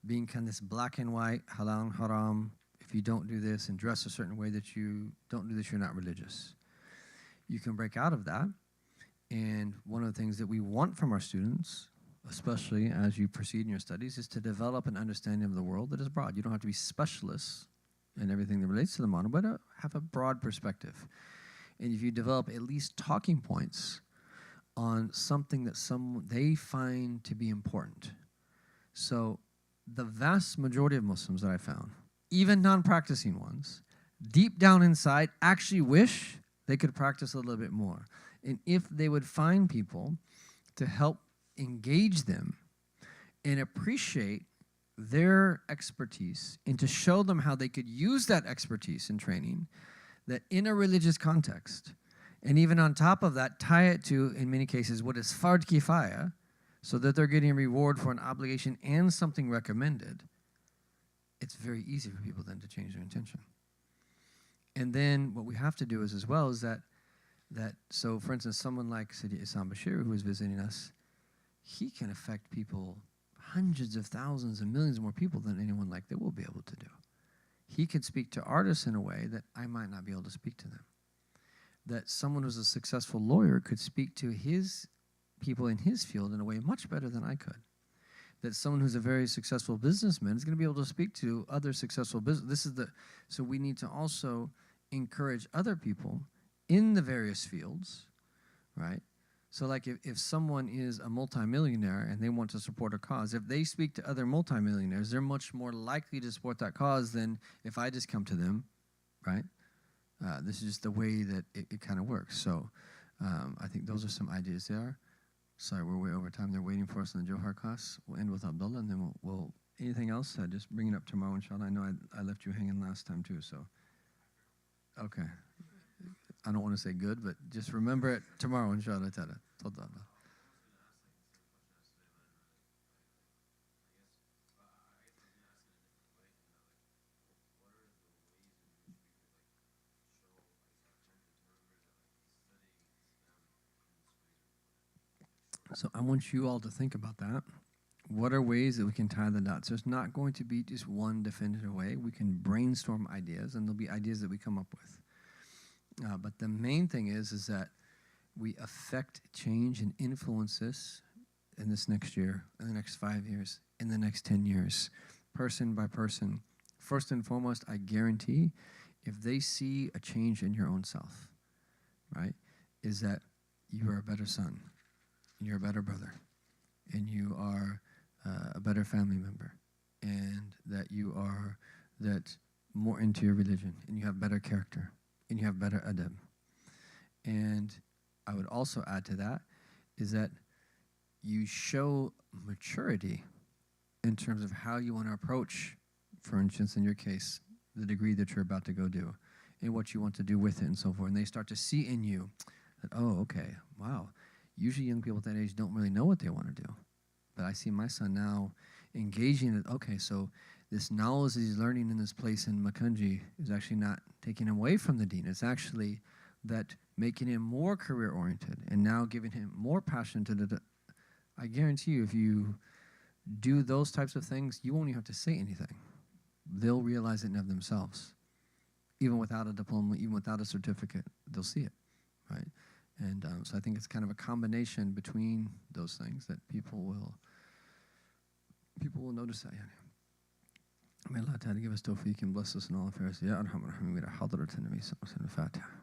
Being kind of this black and white, halal and haram. If you don't do this and dress a certain way that you don't do this, you're not religious. You can break out of that. And one of the things that we want from our students, especially as you proceed in your studies, is to develop an understanding of the world that is broad. You don't have to be specialists in everything that relates to the model, but have a broad perspective. And if you develop at least talking points on something that they find to be important. So the vast majority of Muslims that I found, even non-practicing ones, deep down inside actually wish they could practice a little bit more. And if they would find people to help engage them and appreciate their expertise and to show them how they could use that expertise in training, that in a religious context, and even on top of that, tie it to, in many cases, what is fard kifaya, so that they're getting a reward for an obligation and something recommended, it's very easy for people then to change their intention. And then what we have to do is as well is that so for instance, someone like Sidi Isam Bashir, who is visiting us, he can affect people, hundreds of thousands and millions more people than anyone like that will be able to do. He could speak to artists in a way that I might not be able to speak to them. That someone who's a successful lawyer could speak to his people in his field in a way much better than I could. That someone who's a very successful businessman is going to be able to speak to other successful business. So we need to also encourage other people in the various fields, right? So like if someone is a multimillionaire and they want to support a cause, if they speak to other multimillionaires, they're much more likely to support that cause than if I just come to them, right? This is just the way that it kind of works. So I think those are some ideas there. Sorry, we're way over time. They're waiting for us in the Johar class. We'll end with Abdullah, and then we'll anything else, just bring it up tomorrow, inshallah. I know I left you hanging last time, too, so. Okay. I don't want to say good, but just remember it tomorrow, inshallah ta'ala. Tafadhal. So I want you all to think about that. What are ways that we can tie the dots? There's not going to be just one definitive way. We can brainstorm ideas, and there'll be ideas that we come up with. But the main thing is that we affect change and influence this in this next year, in the next 5 years, in the next 10 years, person by person. First and foremost, I guarantee if they see a change in your own self, right, is that you are a better son, and you're a better brother, and you are a better family member, and that you are more into your religion, and you have better character, and you have better adab. And I would also add to that is that you show maturity in terms of how you want to approach, for instance, in your case, the degree that you're about to go do, and what you want to do with it and so forth. And they start to see in you that, oh, okay, wow. Usually young people at that age don't really know what they want to do. But I see my son now engaging it. Okay, so this knowledge that he's learning in this place in Makunji is actually not taking him away from the deen. It's actually that making him more career-oriented and now giving him more passion to the. I guarantee you, if you do those types of things, you won't even have to say anything. They'll realize it of themselves. Even without a diploma, even without a certificate, they'll see it, right? And so I think it's kind of a combination between those things that people will notice that. May Allah Ta'ala give us tawfiq and bless us in all affairs. Ya Arhamar Rahimin, Hadrat Nabi Sallallahu Alaihi Wasallam. Fatiha.